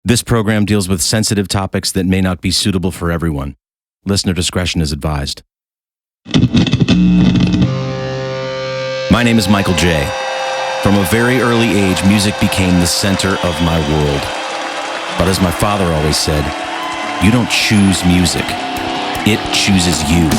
This program deals with sensitive topics that may not be suitable for everyone. Listener discretion is advised. My name is Michael J. From a very early age, music became the center of my world. But as my father always said, you don't choose music, it chooses you.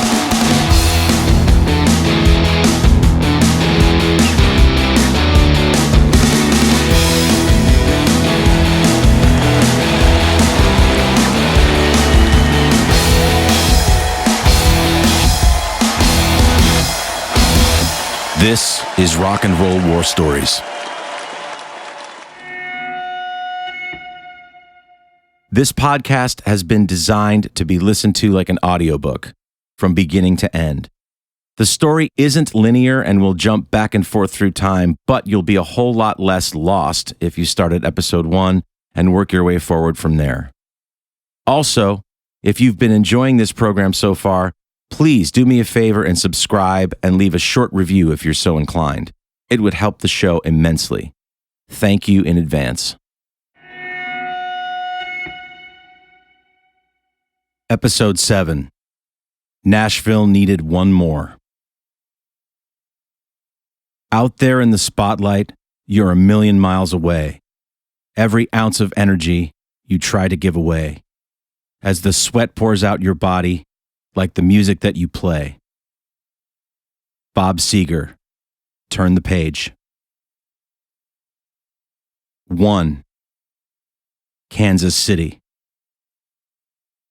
This is Rock and Roll War Stories. This podcast has been designed to be listened to like an audiobook, from beginning to end. The story isn't linear and will jump back and forth through time, but you'll be a whole lot less lost if you start at episode 1 and work your way forward from there. Also, if you've been enjoying this program so far, please do me a favor and subscribe and leave a short review if you're so inclined. It would help the show immensely. Thank you in advance. Episode 7. Nashville needed one more. Out there in the spotlight, you're a million miles away. Every ounce of energy you try to give away. As the sweat pours out your body, like the music that you play. Bob Seger, turn the page. 1. Kansas City.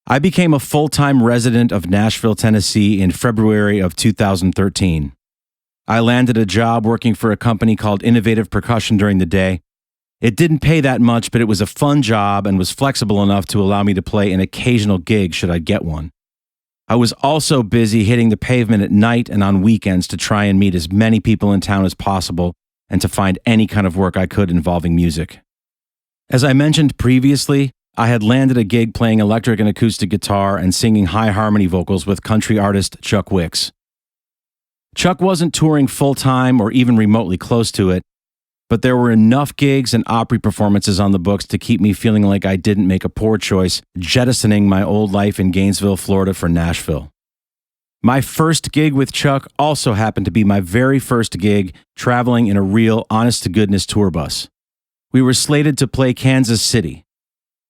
I became a full-time resident of Nashville, Tennessee in February of 2013. I landed a job working for a company called Innovative Percussion during the day. It didn't pay that much, but it was a fun job and was flexible enough to allow me to play an occasional gig should I get one. I was also busy hitting the pavement at night and on weekends to try and meet as many people in town as possible and to find any kind of work I could involving music. As I mentioned previously, I had landed a gig playing electric and acoustic guitar and singing high harmony vocals with country artist Chuck Wicks. Chuck wasn't touring full-time or even remotely close to it, but there were enough gigs and Opry performances on the books to keep me feeling like I didn't make a poor choice jettisoning my old life in Gainesville, Florida for Nashville. My first gig with Chuck also happened to be my very first gig traveling in a real honest-to-goodness tour bus. We were slated to play Kansas City.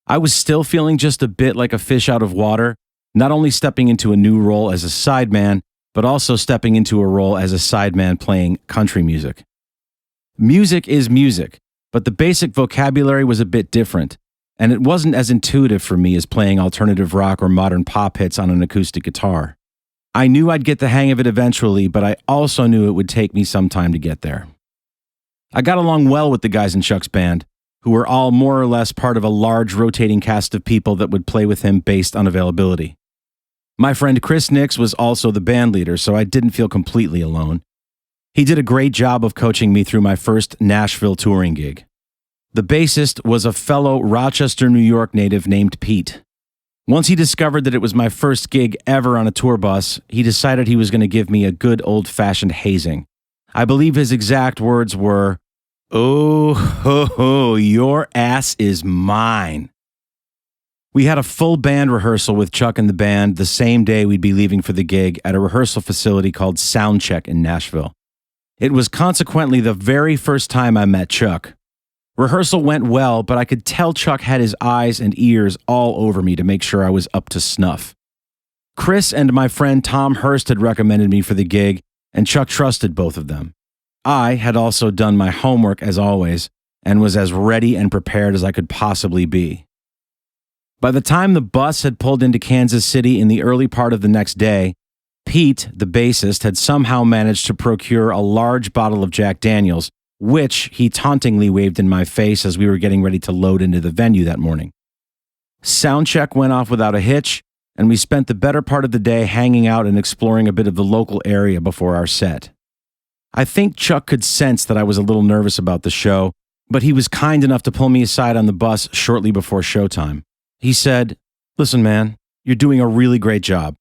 I was still feeling just a bit like a fish out of water, not only stepping into a new role as a sideman, but also stepping into a role as a sideman playing country music. Music is music, but the basic vocabulary was a bit different, and it wasn't as intuitive for me as playing alternative rock or modern pop hits on an acoustic guitar. I knew I'd get the hang of it eventually, but I also knew it would take me some time to get there. I got along well with the guys in Chuck's band, who were all more or less part of a large rotating cast of people that would play with him based on availability. My friend Chris Nix was also the band leader, so I didn't feel completely alone. He did a great job of coaching me through my first Nashville touring gig. The bassist was a fellow Rochester, New York native named Pete. Once he discovered that it was my first gig ever on a tour bus, he decided he was going to give me a good old-fashioned hazing. I believe his exact words were, "Oh, ho, ho, your ass is mine." We had a full band rehearsal with Chuck and the band the same day we'd be leaving for the gig at a rehearsal facility called Soundcheck in Nashville. It was consequently the very first time I met Chuck. Rehearsal went well, but I could tell Chuck had his eyes and ears all over me to make sure I was up to snuff. Chris and my friend Tom Hurst had recommended me for the gig, and Chuck trusted both of them. I had also done my homework as always, and was as ready and prepared as I could possibly be. By the time the bus had pulled into Kansas City in the early part of the next day, Pete, the bassist, had somehow managed to procure a large bottle of Jack Daniels, which he tauntingly waved in my face as we were getting ready to load into the venue that morning. Soundcheck went off without a hitch, and we spent the better part of the day hanging out and exploring a bit of the local area before our set. I think Chuck could sense that I was a little nervous about the show, but he was kind enough to pull me aside on the bus shortly before showtime. He said, "Listen, man, you're doing a really great job.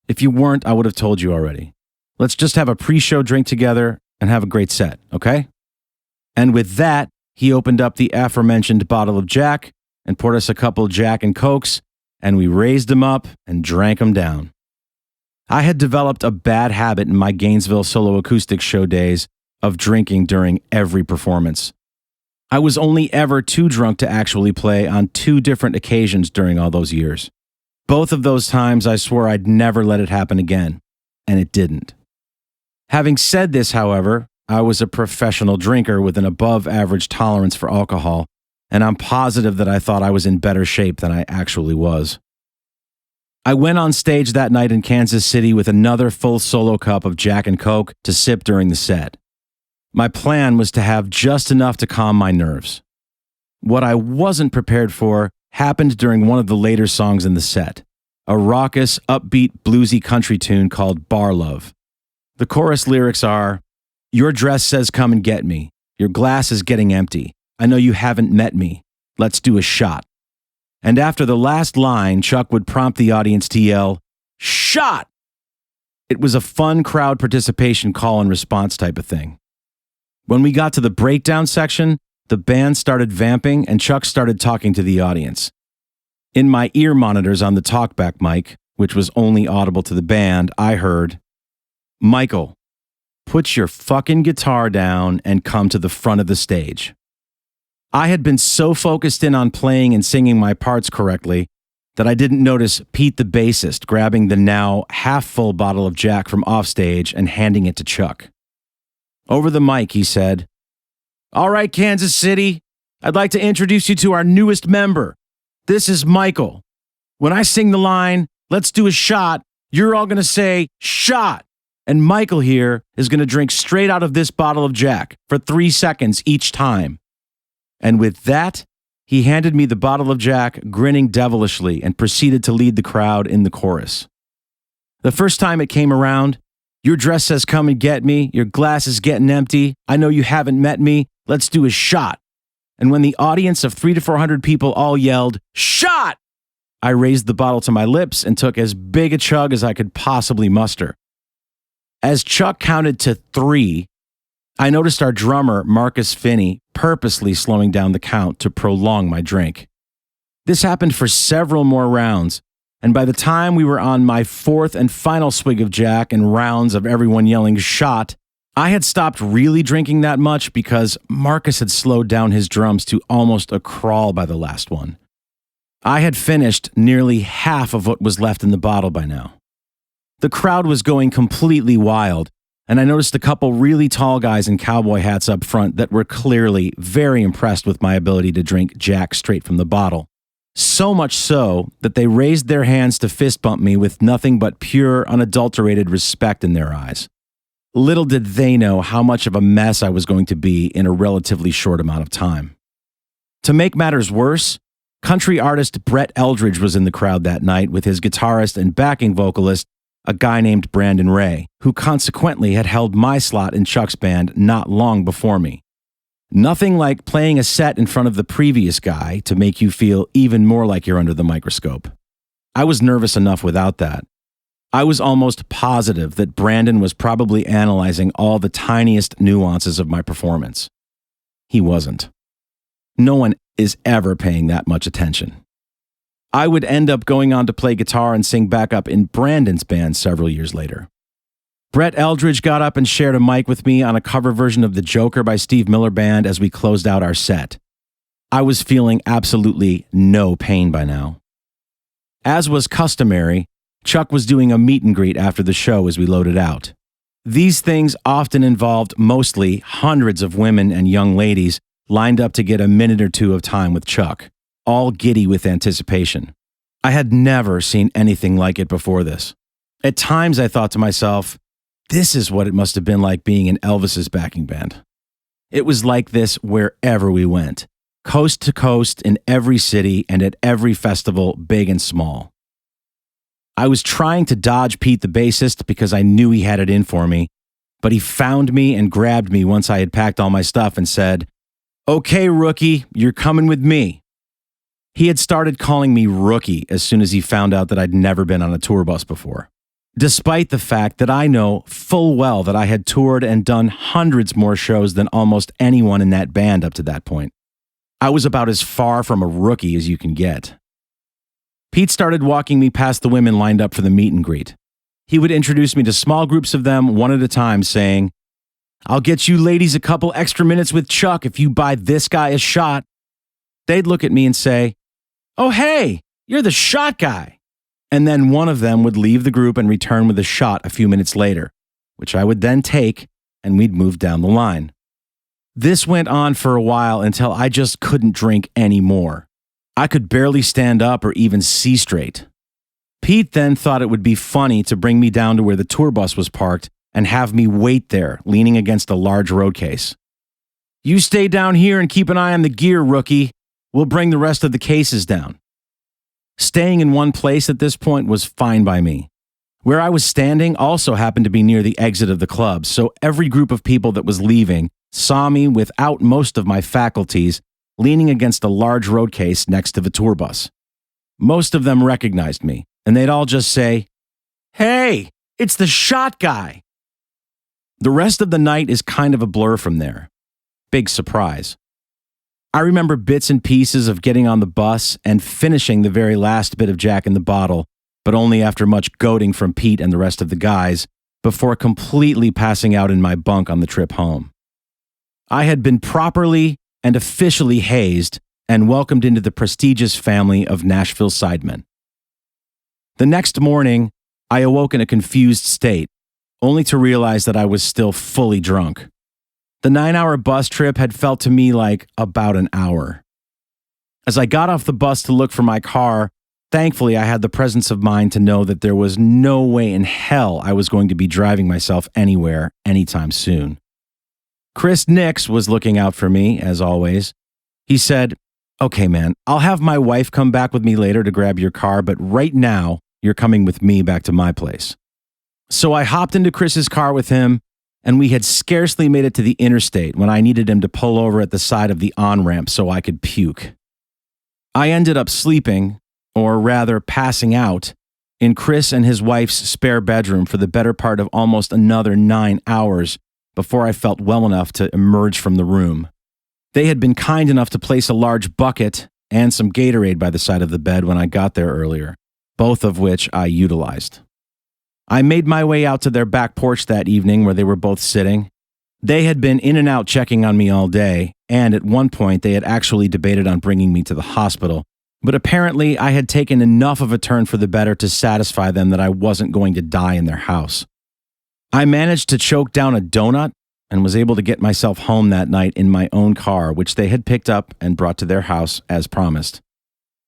If you weren't, I would have told you already. Let's just have a pre-show drink together and have a great set, okay?" And with that, he opened up the aforementioned bottle of Jack, and poured us a couple Jack and Cokes, and we raised them up and drank them down. I had developed a bad habit in my Gainesville solo acoustic show days of drinking during every performance. I was only ever too drunk to actually play on 2 different occasions during all those years. Both of those times I swore I'd never let it happen again, and it didn't. Having said this, however, I was a professional drinker with an above-average tolerance for alcohol, and I'm positive that I thought I was in better shape than I actually was. I went on stage that night in Kansas City with another full solo cup of Jack and Coke to sip during the set. My plan was to have just enough to calm my nerves. What I wasn't prepared for happened during one of the later songs in the set, a raucous, upbeat, bluesy country tune called Bar Love. The chorus lyrics are, "Your dress says come and get me. Your glass is getting empty. I know you haven't met me. Let's do a shot." And after the last line, Chuck would prompt the audience to yell, "Shot!" It was a fun crowd participation call and response type of thing. When we got to the breakdown section, the band started vamping and Chuck started talking to the audience. In my ear monitors on the talkback mic, which was only audible to the band, I heard, "Michael, put your fucking guitar down and come to the front of the stage." I had been so focused in on playing and singing my parts correctly that I didn't notice Pete the bassist grabbing the now half-full bottle of Jack from offstage and handing it to Chuck. Over the mic, he said, "All right, Kansas City, I'd like to introduce you to our newest member. This is Michael. When I sing the line, 'Let's do a shot,' you're all going to say, 'Shot!' And Michael here is going to drink straight out of this bottle of Jack for 3 seconds each time." And with that, he handed me the bottle of Jack, grinning devilishly, and proceeded to lead the crowd in the chorus. The first time it came around, "Your dress says come and get me. Your glass is getting empty. I know you haven't met me. Let's do a shot." And when the audience of 300 to 400 people all yelled, "Shot!" I raised the bottle to my lips and took as big a chug as I could possibly muster. As Chuck counted to 3, I noticed our drummer, Marcus Finney, purposely slowing down the count to prolong my drink. This happened for several more rounds, and by the time we were on my 4th and final swig of Jack and rounds of everyone yelling "shot," I had stopped really drinking that much because Marcus had slowed down his drums to almost a crawl by the last one. I had finished nearly half of what was left in the bottle by now. The crowd was going completely wild, and I noticed a couple really tall guys in cowboy hats up front that were clearly very impressed with my ability to drink Jack straight from the bottle. So much so that they raised their hands to fist bump me with nothing but pure, unadulterated respect in their eyes. Little did they know how much of a mess I was going to be in a relatively short amount of time. To make matters worse, country artist Brett Eldridge was in the crowd that night with his guitarist and backing vocalist, a guy named Brandon Ray, who consequently had held my slot in Chuck's band not long before me. Nothing like playing a set in front of the previous guy to make you feel even more like you're under the microscope. I was nervous enough without that. I was almost positive that Brandon was probably analyzing all the tiniest nuances of my performance. He wasn't. No one is ever paying that much attention. I would end up going on to play guitar and sing backup in Brandon's band several years later. Brett Eldridge got up and shared a mic with me on a cover version of The Joker by Steve Miller Band as we closed out our set. I was feeling absolutely no pain by now. As was customary, Chuck was doing a meet and greet after the show as we loaded out. These things often involved mostly hundreds of women and young ladies lined up to get a minute or two of time with Chuck, all giddy with anticipation. I had never seen anything like it before this. At times I thought to myself, this is what it must have been like being in Elvis's backing band. It was like this wherever we went, coast to coast in every city and at every festival, big and small. I was trying to dodge Pete the bassist because I knew he had it in for me, but he found me and grabbed me once I had packed all my stuff and said, "Okay, rookie, you're coming with me." He had started calling me rookie as soon as he found out that I'd never been on a tour bus before, despite the fact that I know full well that I had toured and done hundreds more shows than almost anyone in that band up to that point. I was about as far from a rookie as you can get. Pete started walking me past the women lined up for the meet and greet. He would introduce me to small groups of them one at a time, saying, "I'll get you ladies a couple extra minutes with Chuck if you buy this guy a shot." They'd look at me and say, "Oh, hey, you're the shot guy." And then one of them would leave the group and return with a shot a few minutes later, which I would then take, and we'd move down the line. This went on for a while until I just couldn't drink anymore. I could barely stand up or even see straight. Pete then thought it would be funny to bring me down to where the tour bus was parked and have me wait there, leaning against a large road case. "You stay down here and keep an eye on the gear, rookie. We'll bring the rest of the cases down." Staying in one place at this point was fine by me. Where I was standing also happened to be near the exit of the club, so every group of people that was leaving saw me without most of my faculties leaning against a large road case next to the tour bus. Most of them recognized me, and they'd all just say, "Hey, it's the shot guy." The rest of the night is kind of a blur from there. Big surprise. I remember bits and pieces of getting on the bus and finishing the very last bit of Jack in the Bottle, but only after much goading from Pete and the rest of the guys, before completely passing out in my bunk on the trip home. I had been properly and officially hazed and welcomed into the prestigious family of Nashville sidemen. The next morning, I awoke in a confused state, only to realize that I was still fully drunk. The 9-hour bus trip had felt to me like about an hour. As I got off the bus to look for my car, thankfully I had the presence of mind to know that there was no way in hell I was going to be driving myself anywhere anytime soon. Chris Nix was looking out for me, as always. He said, "Okay, man, I'll have my wife come back with me later to grab your car, but right now, you're coming with me back to my place." So I hopped into Chris's car with him, and we had scarcely made it to the interstate when I needed him to pull over at the side of the on-ramp so I could puke. I ended up sleeping, or rather passing out, in Chris and his wife's spare bedroom for the better part of almost another 9 hours before I felt well enough to emerge from the room. They had been kind enough to place a large bucket and some Gatorade by the side of the bed when I got there earlier, both of which I utilized. I made my way out to their back porch that evening where they were both sitting. They had been in and out checking on me all day, and at one point they had actually debated on bringing me to the hospital, but apparently I had taken enough of a turn for the better to satisfy them that I wasn't going to die in their house. I managed to choke down a donut and was able to get myself home that night in my own car, which they had picked up and brought to their house as promised.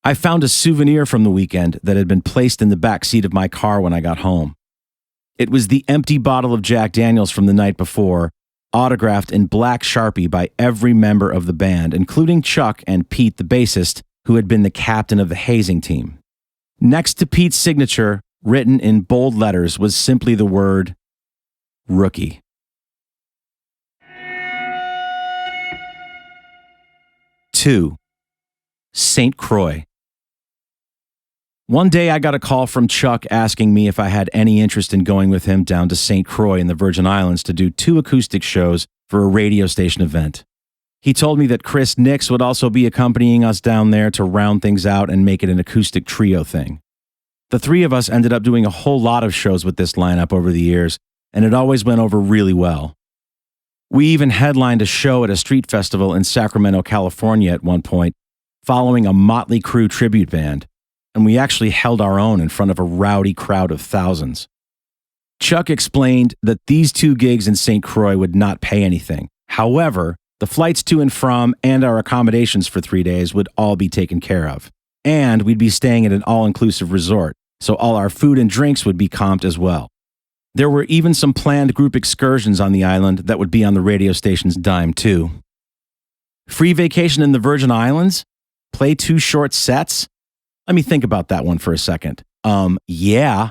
I found a souvenir from the weekend that had been placed in the back seat of my car when I got home. It was the empty bottle of Jack Daniels from the night before, autographed in black Sharpie by every member of the band, including Chuck and Pete, the bassist, who had been the captain of the hazing team. Next to Pete's signature, written in bold letters, was simply the word rookie. Two, St Croix. One day I got a call from Chuck asking me if I had any interest in going with him down to St Croix in the Virgin Islands to do 2 acoustic shows for a radio station event. He told me that Chris Nix would also be accompanying us down there to round things out and make it an acoustic trio thing. The 3 of us ended up doing a whole lot of shows with this lineup over the years, and it always went over really well. We even headlined a show at a street festival in Sacramento, California at one point, following a Motley Crue tribute band, and we actually held our own in front of a rowdy crowd of thousands. Chuck explained that these 2 gigs in St. Croix would not pay anything. However, the flights to and from and our accommodations for 3 days would all be taken care of. And we'd be staying at an all-inclusive resort, so all our food and drinks would be comped as well. There were even some planned group excursions on the island that would be on the radio station's dime too. Free vacation in the Virgin Islands? Play 2 short sets? Let me think about that one for a second. Yeah.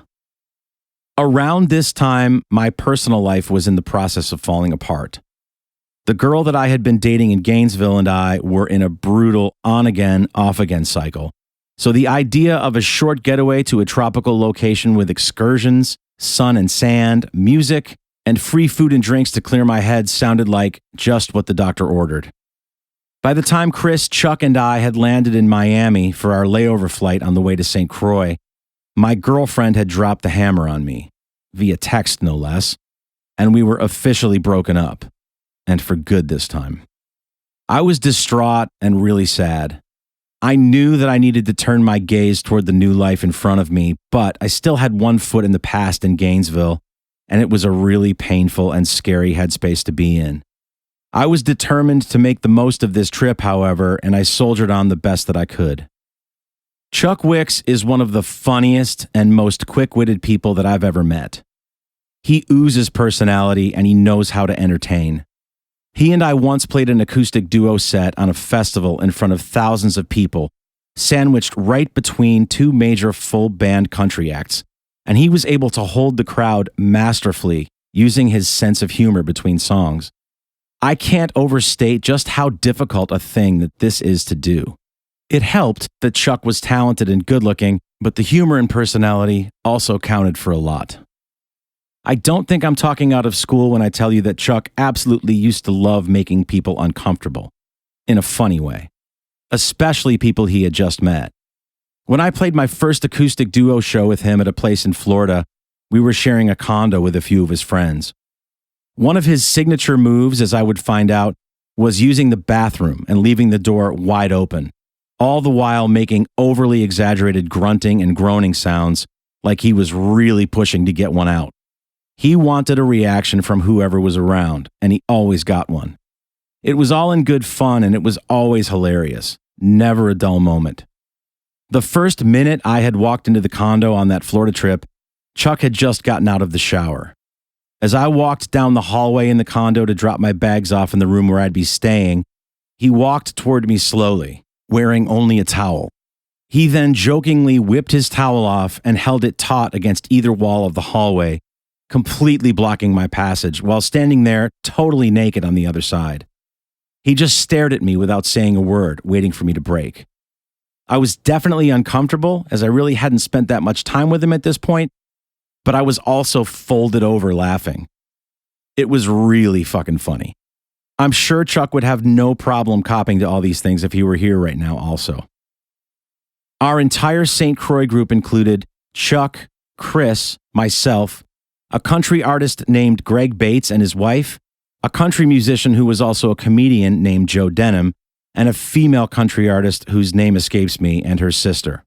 Around this time, my personal life was in the process of falling apart. The girl that I had been dating in Gainesville and I were in a brutal on-again, off-again cycle. So the idea of a short getaway to a tropical location with excursions, sun and sand, music, and free food and drinks to clear my head sounded like just what the doctor ordered. By the time Chris, Chuck, and I had landed in Miami for our layover flight on the way to St. Croix, my girlfriend had dropped the hammer on me, via text no less, and we were officially broken up, and for good this time. I was distraught and really sad. I knew that I needed to turn my gaze toward the new life in front of me, but I still had one foot in the past in Gainesville, and it was a really painful and scary headspace to be in. I was determined to make the most of this trip, however, and I soldiered on the best that I could. Chuck Wicks is one of the funniest and most quick-witted people that I've ever met. He oozes personality and he knows how to entertain. He and I once played an acoustic duo set on a festival in front of thousands of people, sandwiched right between two major full-band country acts, and he was able to hold the crowd masterfully, using his sense of humor between songs. I can't overstate just how difficult a thing that this is to do. It helped that Chuck was talented and good-looking, but the humor and personality also counted for a lot. I don't think I'm talking out of school when I tell you that Chuck absolutely used to love making people uncomfortable, in a funny way, especially people he had just met. When I played my first acoustic duo show with him at a place in Florida, we were sharing a condo with a few of his friends. One of his signature moves, as I would find out, was using the bathroom and leaving the door wide open, all the while making overly exaggerated grunting and groaning sounds like he was really pushing to get one out. He wanted a reaction from whoever was around, and he always got one. It was all in good fun, and it was always hilarious. Never a dull moment. The first minute I had walked into the condo on that Florida trip, Chuck had just gotten out of the shower. As I walked down the hallway in the condo to drop my bags off in the room where I'd be staying, he walked toward me slowly, wearing only a towel. He then jokingly whipped his towel off and held it taut against either wall of the hallway, completely blocking my passage while standing there totally naked on the other side. He just stared at me without saying a word, waiting for me to break. I was definitely uncomfortable, as I really hadn't spent that much time with him at this point, but I was also folded over laughing. It was really fucking funny. I'm sure Chuck would have no problem copping to all these things if he were here right now also. Our entire St. Croix group included Chuck, Chris, myself, a country artist named Greg Bates and his wife, a country musician who was also a comedian named Joe Denham, and a female country artist whose name escapes me, and her sister.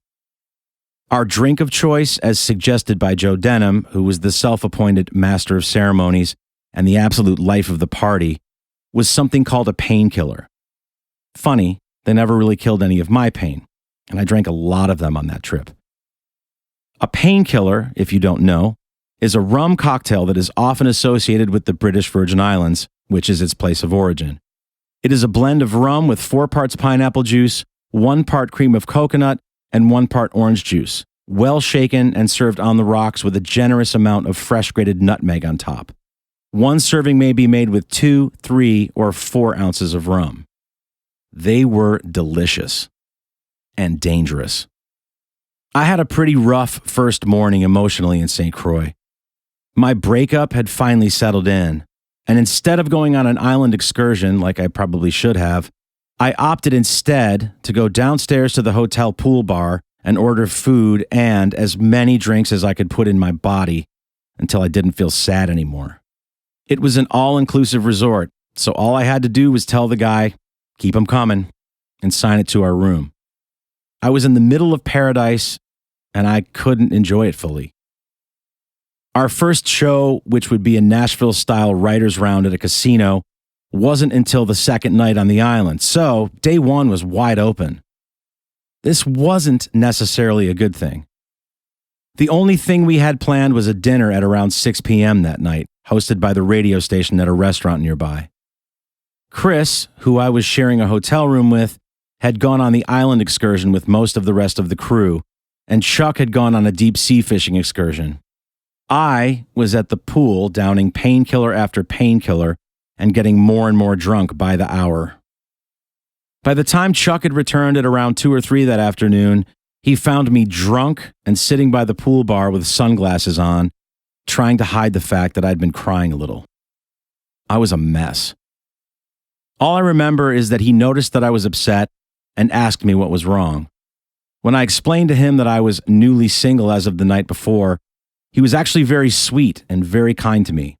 Our drink of choice, as suggested by Joe Denham, who was the self-appointed master of ceremonies and the absolute life of the party, was something called a painkiller. Funny, they never really killed any of my pain, and I drank a lot of them on that trip. A painkiller, if you don't know, is a rum cocktail that is often associated with the British Virgin Islands, which is its place of origin. It is a blend of rum with 4 parts pineapple juice, 1 part cream of coconut, and 1 part orange juice, well shaken and served on the rocks with a generous amount of fresh grated nutmeg on top. 1 serving may be made with 2, 3, or 4 ounces of rum. They were delicious and dangerous. I had a pretty rough first morning emotionally in St. Croix. My breakup had finally settled in, and instead of going on an island excursion like I probably should have, I opted instead to go downstairs to the hotel pool bar and order food and as many drinks as I could put in my body until I didn't feel sad anymore. It was an all-inclusive resort, so all I had to do was tell the guy, "Keep 'em coming," and sign it to our room. I was in the middle of paradise, and I couldn't enjoy it fully. Our first show, which would be a Nashville-style writer's round at a casino, wasn't until the second night on the island, so day 1 was wide open. This wasn't necessarily a good thing. The only thing we had planned was a dinner at around 6 p.m. that night, hosted by the radio station at a restaurant nearby. Chris, who I was sharing a hotel room with, had gone on the island excursion with most of the rest of the crew, and Chuck had gone on a deep sea fishing excursion. I was at the pool downing painkiller after painkiller and getting more and more drunk by the hour. By the time Chuck had returned at around 2 or 3 that afternoon, he found me drunk and sitting by the pool bar with sunglasses on, trying to hide the fact that I'd been crying a little. I was a mess. All I remember is that he noticed that I was upset and asked me what was wrong. When I explained to him that I was newly single as of the night before, he was actually very sweet and very kind to me.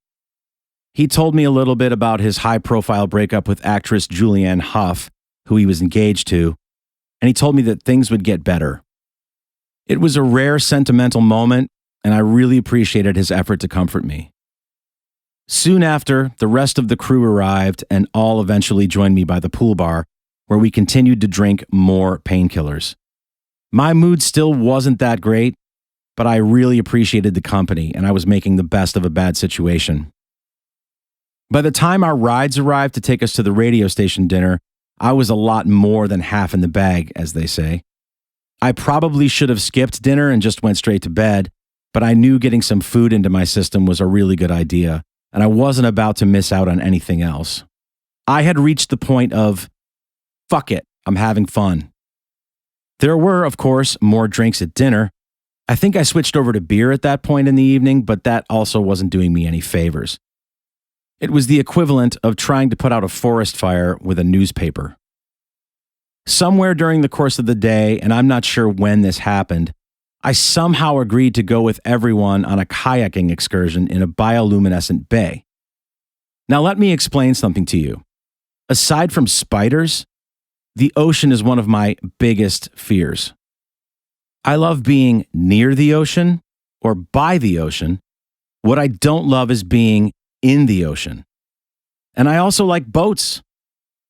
He told me a little bit about his high-profile breakup with actress Julianne Hough, who he was engaged to, and he told me that things would get better. It was a rare sentimental moment, and I really appreciated his effort to comfort me. Soon after, the rest of the crew arrived and all eventually joined me by the pool bar, where we continued to drink more painkillers. My mood still wasn't that great, but I really appreciated the company, and I was making the best of a bad situation. By the time our rides arrived to take us to the radio station dinner, I was a lot more than half in the bag, as they say. I probably should have skipped dinner and just went straight to bed, but I knew getting some food into my system was a really good idea, and I wasn't about to miss out on anything else. I had reached the point of, fuck it, I'm having fun. There were, of course, more drinks at dinner. I think I switched over to beer at that point in the evening, but that also wasn't doing me any favors. It was the equivalent of trying to put out a forest fire with a newspaper. Somewhere during the course of the day, and I'm not sure when this happened, I somehow agreed to go with everyone on a kayaking excursion in a bioluminescent bay. Now let me explain something to you. Aside from spiders, the ocean is one of my biggest fears. I love being near the ocean or by the ocean. What I don't love is being in the ocean. And I also like boats.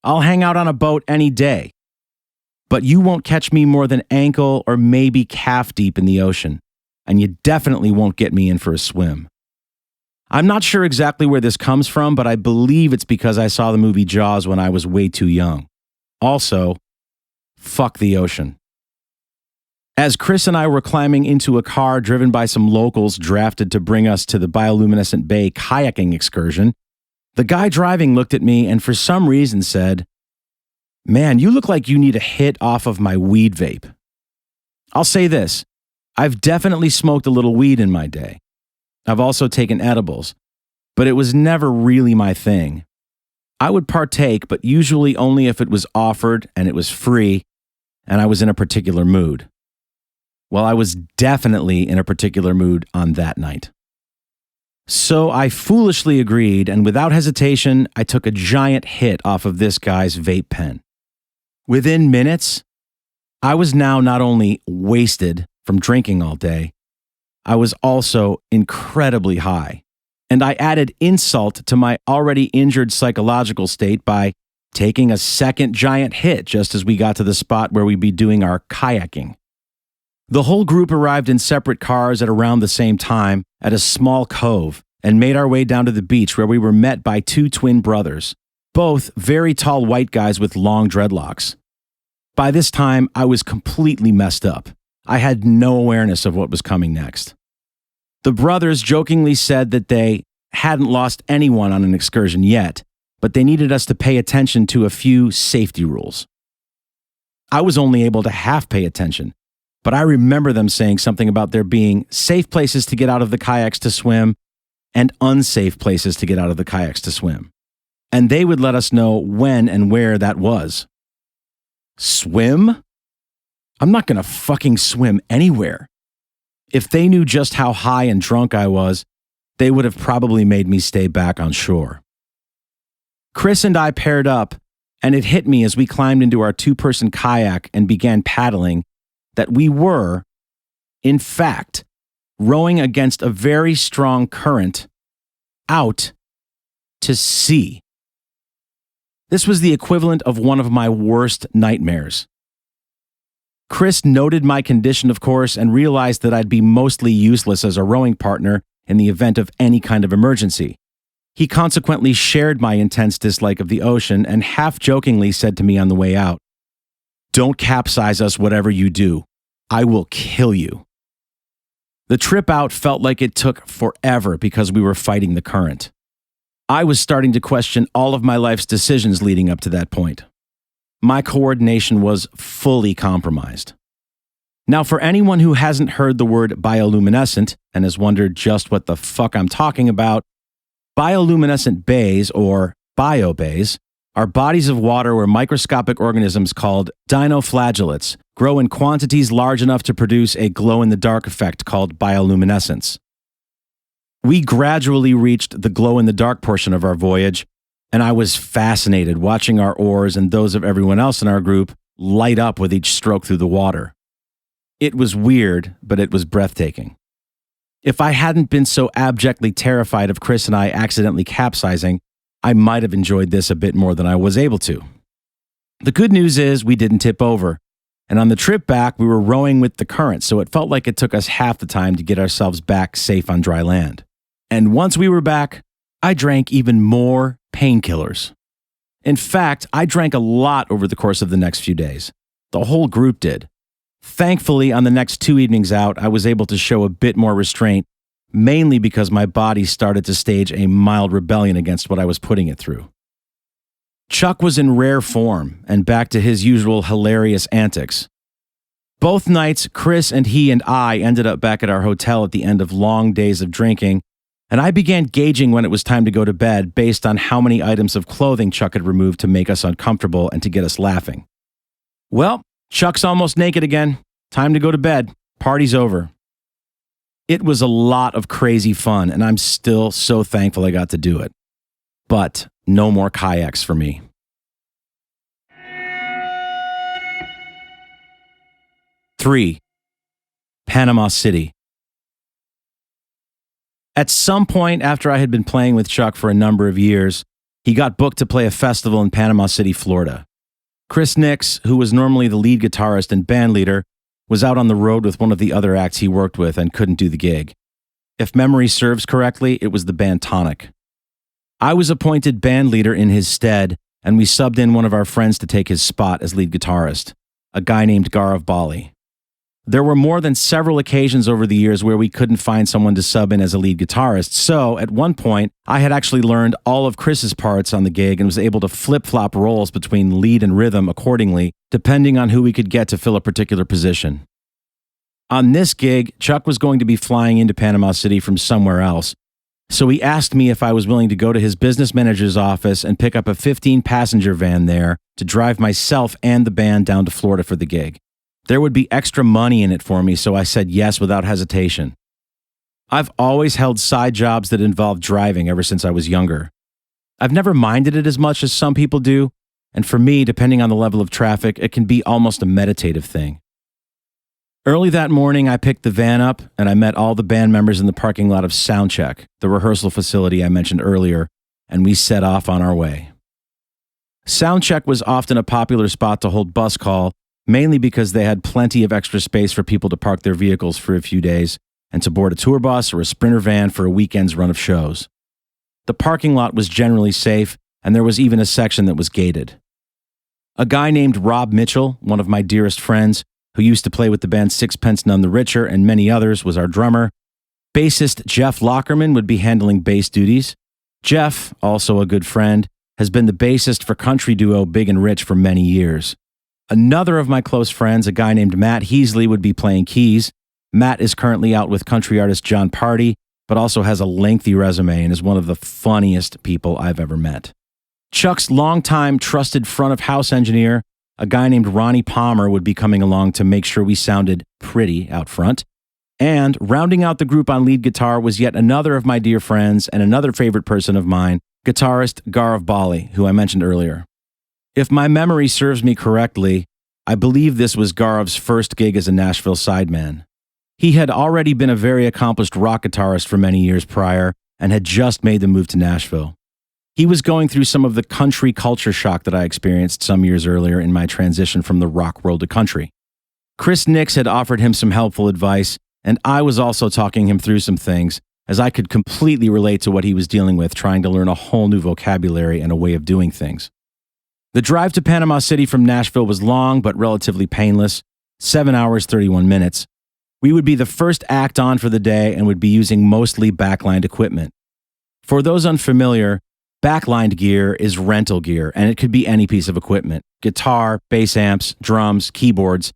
I'll hang out on a boat any day. But you won't catch me more than ankle or maybe calf deep in the ocean, and you definitely won't get me in for a swim. I'm not sure exactly where this comes from, but I believe it's because I saw the movie Jaws when I was way too young. Also, fuck the ocean. As Chris and I were climbing into a car driven by some locals drafted to bring us to the bioluminescent bay kayaking excursion, the guy driving looked at me and for some reason said, "Man, you look like you need a hit off of my weed vape." I'll say this, I've definitely smoked a little weed in my day. I've also taken edibles, but it was never really my thing. I would partake, but usually only if it was offered and it was free and I was in a particular mood. Well, I was definitely in a particular mood on that night. So I foolishly agreed, and without hesitation, I took a giant hit off of this guy's vape pen. Within minutes, I was now not only wasted from drinking all day, I was also incredibly high. And I added insult to my already injured psychological state by taking a second giant hit just as we got to the spot where we'd be doing our kayaking. The whole group arrived in separate cars at around the same time at a small cove and made our way down to the beach where we were met by two twin brothers, both very tall white guys with long dreadlocks. By this time, I was completely messed up. I had no awareness of what was coming next. The brothers jokingly said that they hadn't lost anyone on an excursion yet, but they needed us to pay attention to a few safety rules. I was only able to half pay attention, but I remember them saying something about there being safe places to get out of the kayaks to swim and unsafe places to get out of the kayaks to swim. And they would let us know when and where that was. Swim? I'm not going to fucking swim anywhere. If they knew just how high and drunk I was, they would have probably made me stay back on shore. Chris and I paired up, and it hit me as we climbed into our two-person kayak and began paddling that we were, in fact, rowing against a very strong current out to sea. This was the equivalent of one of my worst nightmares. Chris noted my condition, of course, and realized that I'd be mostly useless as a rowing partner in the event of any kind of emergency. He consequently shared my intense dislike of the ocean and half-jokingly said to me on the way out, "Don't capsize us whatever you do. I will kill you." The trip out felt like it took forever because we were fighting the current. I was starting to question all of my life's decisions leading up to that point. My coordination was fully compromised. Now, for anyone who hasn't heard the word bioluminescent and has wondered just what the fuck I'm talking about, bioluminescent bays, or bio bays, are bodies of water where microscopic organisms called dinoflagellates grow in quantities large enough to produce a glow-in-the-dark effect called bioluminescence. We gradually reached the glow-in-the-dark portion of our voyage, and I was fascinated watching our oars and those of everyone else in our group light up with each stroke through the water. It was weird, but it was breathtaking. If I hadn't been so abjectly terrified of Chris and I accidentally capsizing, I might have enjoyed this a bit more than I was able to. The good news is we didn't tip over, and on the trip back we were rowing with the current, so it felt like it took us half the time to get ourselves back safe on dry land. And once we were back, I drank even more painkillers. In fact, I drank a lot over the course of the next few days. The whole group did. Thankfully, on the next 2 evenings out, I was able to show a bit more restraint, mainly because my body started to stage a mild rebellion against what I was putting it through. Chuck was in rare form and back to his usual hilarious antics. Both nights, Chris and he and I ended up back at our hotel at the end of long days of drinking, and I began gauging when it was time to go to bed based on how many items of clothing Chuck had removed to make us uncomfortable and to get us laughing. Well, Chuck's almost naked again. Time to go to bed. Party's over. It was a lot of crazy fun, and I'm still so thankful I got to do it. But no more kayaks for me. Three, Panama City. At some point after I had been playing with Chuck for a number of years, he got booked to play a festival in Panama City, Florida. Chris Nix, who was normally the lead guitarist and band leader, was out on the road with one of the other acts he worked with and couldn't do the gig. If memory serves correctly, it was the band Tonic. I was appointed band leader in his stead, and we subbed in one of our friends to take his spot as lead guitarist, a guy named Gaurav Bali. There were more than several occasions over the years where we couldn't find someone to sub in as a lead guitarist, so at one point, I had actually learned all of Chris's parts on the gig and was able to flip-flop roles between lead and rhythm accordingly, depending on who we could get to fill a particular position. On this gig, Chuck was going to be flying into Panama City from somewhere else, so he asked me if I was willing to go to his business manager's office and pick up a 15-passenger van there to drive myself and the band down to Florida for the gig. There would be extra money in it for me, so I said yes without hesitation. I've always held side jobs that involved driving ever since I was younger. I've never minded it as much as some people do, and for me, depending on the level of traffic, it can be almost a meditative thing. Early that morning, I picked the van up, and I met all the band members in the parking lot of Soundcheck, the rehearsal facility I mentioned earlier, and we set off on our way. Soundcheck was often a popular spot to hold bus call, mainly because they had plenty of extra space for people to park their vehicles for a few days and to board a tour bus or a Sprinter van for a weekend's run of shows. The parking lot was generally safe, and there was even a section that was gated. A guy named Rob Mitchell, one of my dearest friends, who used to play with the band Sixpence None the Richer and many others, was our drummer. Bassist Jeff Lockerman would be handling bass duties. Jeff, also a good friend, has been the bassist for country duo Big and Rich for many years. Another of my close friends, a guy named Matt Heasley, would be playing keys. Matt is currently out with country artist John Party, but also has a lengthy resume and is one of the funniest people I've ever met. Chuck's longtime trusted front-of-house engineer, a guy named Ronnie Palmer, would be coming along to make sure we sounded pretty out front. And rounding out the group on lead guitar was yet another of my dear friends and another favorite person of mine, guitarist Gaurav Bali, who I mentioned earlier. If my memory serves me correctly, I believe this was Gaurav's first gig as a Nashville sideman. He had already been a very accomplished rock guitarist for many years prior and had just made the move to Nashville. He was going through some of the country culture shock that I experienced some years earlier in my transition from the rock world to country. Chris Nix had offered him some helpful advice, and I was also talking him through some things, as I could completely relate to what he was dealing with, trying to learn a whole new vocabulary and a way of doing things. The drive to Panama City from Nashville was long but relatively painless, 7 hours, 31 minutes. We would be the first act on for the day and would be using mostly backlined equipment. For those unfamiliar, backlined gear is rental gear, and it could be any piece of equipment: guitar, bass amps, drums, keyboards,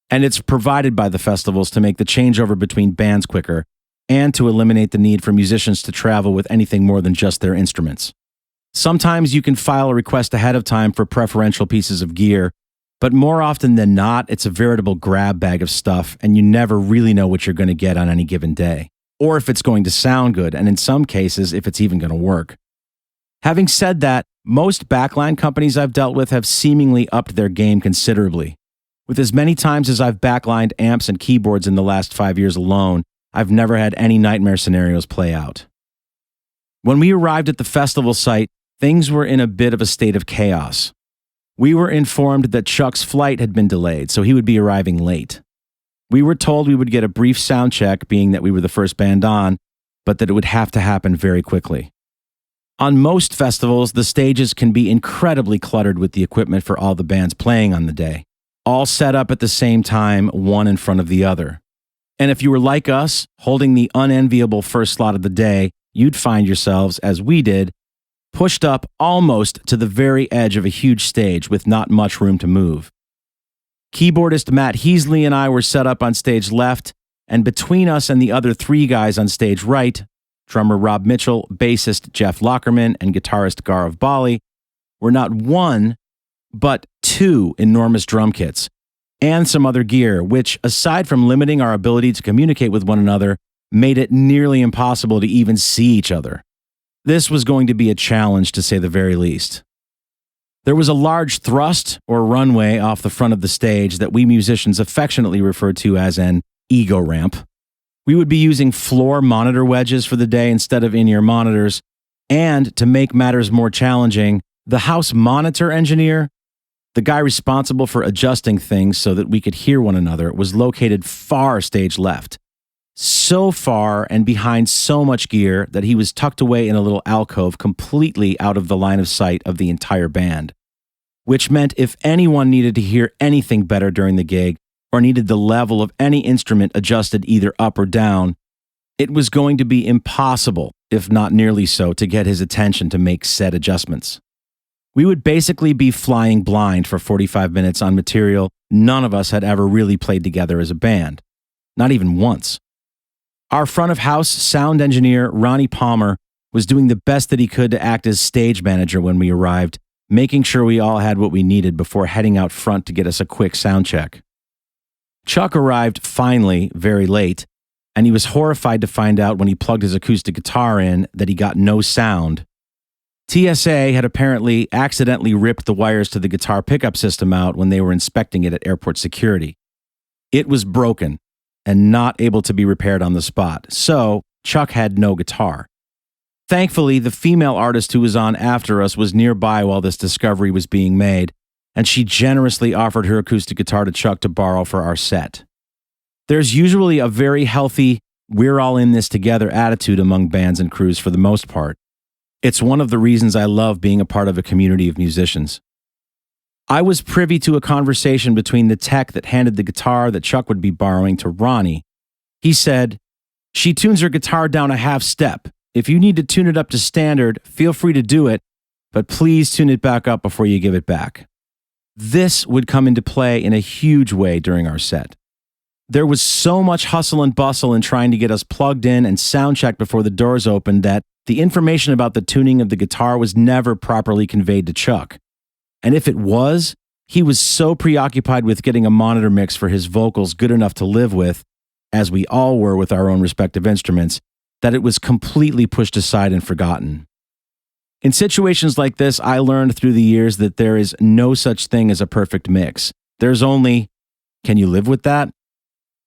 and it's provided by the festivals to make the changeover between bands quicker and to eliminate the need for musicians to travel with anything more than just their instruments. Sometimes you can file a request ahead of time for preferential pieces of gear, but more often than not, it's a veritable grab bag of stuff, and you never really know what you're going to get on any given day, or if it's going to sound good, and in some cases, if it's even going to work. Having said that, most backline companies I've dealt with have seemingly upped their game considerably. With as many times as I've backlined amps and keyboards in the last 5 years alone, I've never had any nightmare scenarios play out. When we arrived at the festival site, things were in a bit of a state of chaos. We were informed that Chuck's flight had been delayed, so he would be arriving late. We were told we would get a brief sound check, being that we were the first band on, but that it would have to happen very quickly. On most festivals, the stages can be incredibly cluttered with the equipment for all the bands playing on the day, all set up at the same time, one in front of the other. And if you were like us, holding the unenviable first slot of the day, you'd find yourselves, as we did, pushed up almost to the very edge of a huge stage with not much room to move. Keyboardist Matt Heasley and I were set up on stage left, and between us and the other 3 guys on stage right, drummer Rob Mitchell, bassist Jeff Lockerman, and guitarist Gaurav Bali, were not 1, but 2 enormous drum kits, and some other gear, which, aside from limiting our ability to communicate with one another, made it nearly impossible to even see each other. This was going to be a challenge, to say the very least. There was a large thrust or runway off the front of the stage that we musicians affectionately referred to as an ego ramp. We would be using floor monitor wedges for the day instead of in-ear monitors, and to make matters more challenging, the house monitor engineer, the guy responsible for adjusting things so that we could hear one another, was located far stage left. So far and behind so much gear that he was tucked away in a little alcove completely out of the line of sight of the entire band. Which meant if anyone needed to hear anything better during the gig, or needed the level of any instrument adjusted either up or down, it was going to be impossible, if not nearly so, to get his attention to make said adjustments. We would basically be flying blind for 45 minutes on material none of us had ever really played together as a band. Not even once. Our front of house sound engineer, Ronnie Palmer, was doing the best that he could to act as stage manager when we arrived, making sure we all had what we needed before heading out front to get us a quick sound check. Chuck arrived finally very late, and he was horrified to find out when he plugged his acoustic guitar in that he got no sound. TSA had apparently accidentally ripped the wires to the guitar pickup system out when they were inspecting it at airport security. It was broken and not able to be repaired on the spot, so Chuck had no guitar. Thankfully, the female artist who was on after us was nearby while this discovery was being made, and she generously offered her acoustic guitar to Chuck to borrow for our set. There's usually a very healthy, we're all in this together attitude among bands and crews for the most part. It's one of the reasons I love being a part of a community of musicians. I was privy to a conversation between the tech that handed the guitar that Chuck would be borrowing to Ronnie. He said, "She tunes her guitar down a half step. If you need to tune it up to standard, feel free to do it, but please tune it back up before you give it back." This would come into play in a huge way during our set. There was so much hustle and bustle in trying to get us plugged in and sound checked before the doors opened that the information about the tuning of the guitar was never properly conveyed to Chuck. And if it was, he was so preoccupied with getting a monitor mix for his vocals good enough to live with, as we all were with our own respective instruments, that it was completely pushed aside and forgotten. In situations like this, I learned through the years that there is no such thing as a perfect mix. There's only, can you live with that?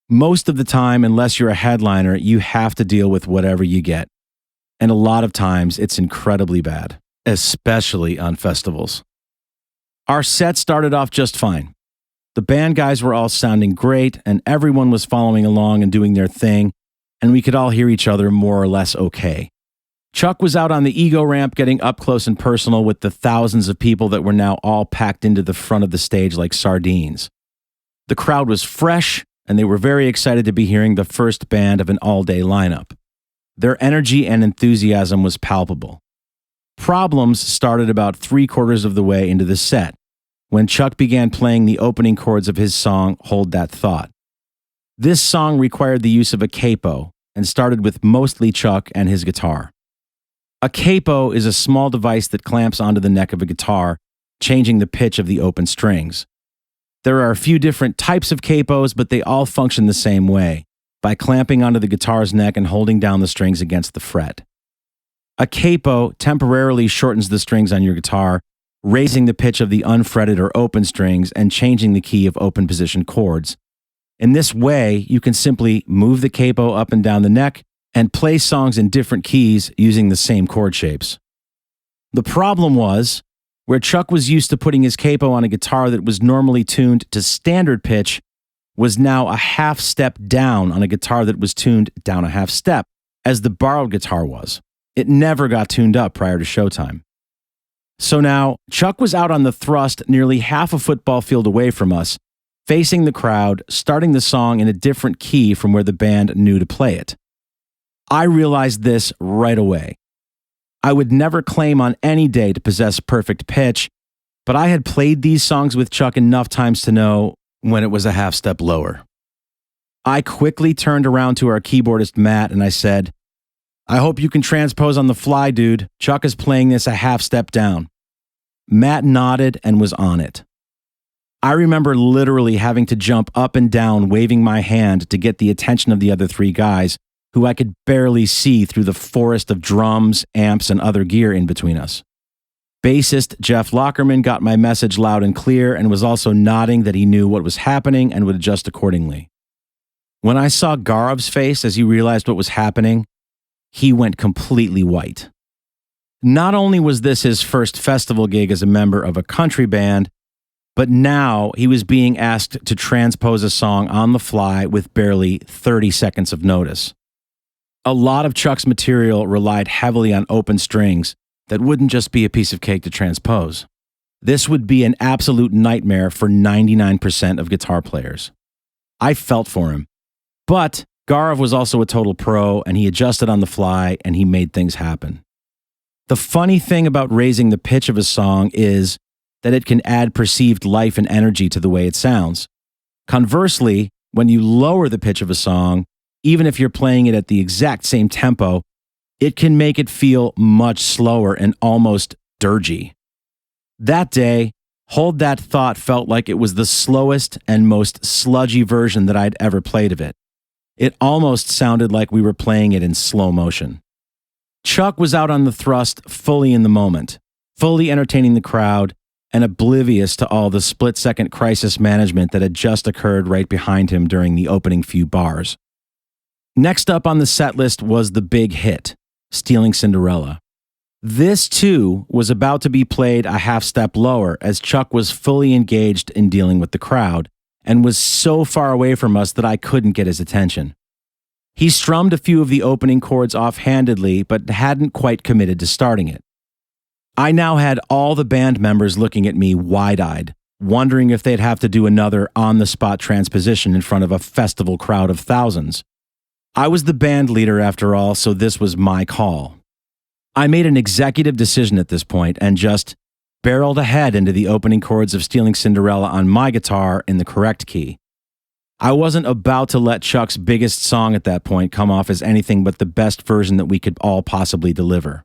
Most of the time, unless you're a headliner, you have to deal with whatever you get. And a lot of times, it's incredibly bad, especially on festivals. Our set started off just fine. The band guys were all sounding great, and everyone was following along and doing their thing, and we could all hear each other more or less okay. Chuck was out on the ego ramp getting up close and personal with the thousands of people that were now all packed into the front of the stage like sardines. The crowd was fresh, and they were very excited to be hearing the first band of an all-day lineup. Their energy and enthusiasm was palpable. Problems started about 3/4 of the way into the set, when Chuck began playing the opening chords of his song, Hold That Thought. This song required the use of a capo, and started with mostly Chuck and his guitar. A capo is a small device that clamps onto the neck of a guitar, changing the pitch of the open strings. There are a few different types of capos, but they all function the same way, by clamping onto the guitar's neck and holding down the strings against the fret. A capo temporarily shortens the strings on your guitar, raising the pitch of the unfretted or open strings and changing the key of open position chords. In this way, you can simply move the capo up and down the neck and play songs in different keys using the same chord shapes. The problem was, where Chuck was used to putting his capo on a guitar that was normally tuned to standard pitch, was now a half step down on a guitar that was tuned down a half step, as the borrowed guitar was. It never got tuned up prior to showtime. So now, Chuck was out on the thrust nearly half a football field away from us, facing the crowd, starting the song in a different key from where the band knew to play it. I realized this right away. I would never claim on any day to possess perfect pitch, but I had played these songs with Chuck enough times to know when it was a half step lower. I quickly turned around to our keyboardist Matt and I said, "I hope you can transpose on the fly, dude. Chuck is playing this a half step down." Matt nodded and was on it. I remember literally having to jump up and down, waving my hand to get the attention of the other three guys, who I could barely see through the forest of drums, amps, and other gear in between us. Bassist Jeff Lockerman got my message loud and clear and was also nodding that he knew what was happening and would adjust accordingly. When I saw Gaurav's face as he realized what was happening, he went completely white. Not only was this his first festival gig as a member of a country band, but now he was being asked to transpose a song on the fly with barely 30 seconds of notice. A lot of Chuck's material relied heavily on open strings that wouldn't just be a piece of cake to transpose. This would be an absolute nightmare for 99% of guitar players. I felt for him. But Gaurav was also a total pro, and he adjusted on the fly, and he made things happen. The funny thing about raising the pitch of a song is that it can add perceived life and energy to the way it sounds. Conversely, when you lower the pitch of a song, even if you're playing it at the exact same tempo, it can make it feel much slower and almost dirgy. That day, Hold That Thought felt like it was the slowest and most sludgy version that I'd ever played of it. It almost sounded like we were playing it in slow motion. Chuck was out on the thrust, fully in the moment, fully entertaining the crowd, and oblivious to all the split-second crisis management that had just occurred right behind him during the opening few bars. Next up on the set list was the big hit, Stealing Cinderella. This, too, was about to be played a half step lower as Chuck was fully engaged in dealing with the crowd and was so far away from us that I couldn't get his attention. He strummed a few of the opening chords offhandedly, but hadn't quite committed to starting it. I now had all the band members looking at me wide-eyed, wondering if they'd have to do another on-the-spot transposition in front of a festival crowd of thousands. I was the band leader after all, so this was my call. I made an executive decision at this point and just barreled ahead into the opening chords of Stealing Cinderella on my guitar in the correct key. I wasn't about to let Chuck's biggest song at that point come off as anything but the best version that we could all possibly deliver.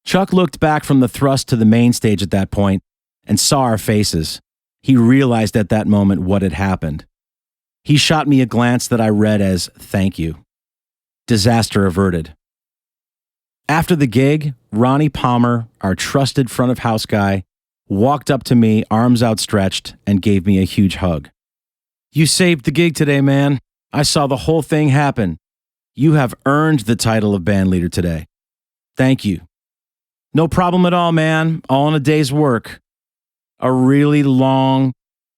Chuck looked back from the thrust to the main stage at that point and saw our faces. He realized at that moment what had happened. He shot me a glance that I read as "thank you." Disaster averted. After the gig, Ronnie Palmer, our trusted front of house guy, walked up to me, arms outstretched, and gave me a huge hug. "You saved the gig today, man. I saw the whole thing happen. You have earned the title of band leader today. Thank you." "No problem at all, man. All in a day's work." A really long,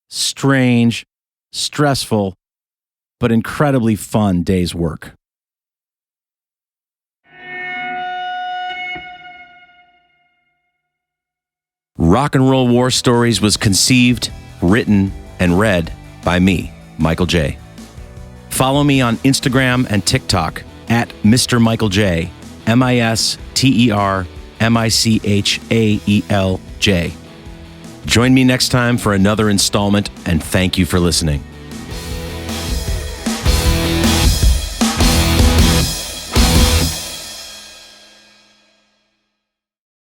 strange, stressful, but incredibly fun day's work. Rock and Roll War Stories was conceived, written, and read by me, Michael J. Follow me on Instagram and TikTok at Mr. Michael J, MisterMichaelJ. Join me next time for another installment, and thank you for listening.